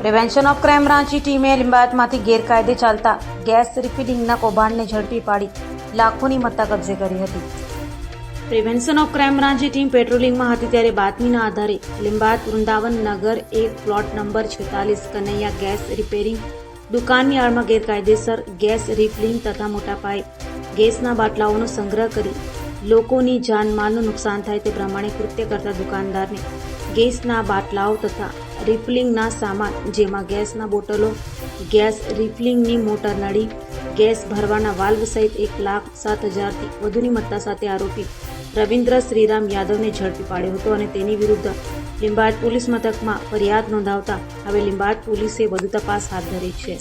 Prevention of crime બ્રાન્ચની ટીમે લીંબાયતમાંથી ગેરકાયદે ચાલતા ગેસ રિફિલિંગના કૌભાંડને ઝડપી પાડી લાખોની મત્તા કબજે કરી હતી. પ્રિવેન્શન ઓફ ક્રાઇમ બ્રાન્ચની ટીમ પેટ્રોલિંગમાં હતી ત્યારે બાતમીના આધારે લીંબાયત વૃંદાવન નગર એક plot number 46 Kanaiya gas repairing દુકાનની આડમાં ગેરકાયદેસર ગેસ રિફિલિંગ તથા મોટા પાયે ગેસના બાટલાઓનો સંગ્રહ કરી લોકોની જાનમાલનું નુકસાન થાય તે પ્રમાણે કૃત્ય કરતા દુકાનદારને ગેસના બાટલાઓ તથા રિફિલિંગના સામાન જેમાં ગેસના બોટલો, ગેસ રિફિલિંગની મોટર નળી, ગેસ ભરવાના વાલ્વ સહિત 1,07,000થી વધુની મત્તા સાથે આરોપી રવિન્દ્ર શ્રીરામ યાદવને ઝડપી પાડ્યો હતો અને તેની વિરુદ્ધ લીંબાયત પોલીસ મથકમાં ફરિયાદ નોંધાવતા હવે લીંબાયત પોલીસે વધુ તપાસ હાથ ધરી છે.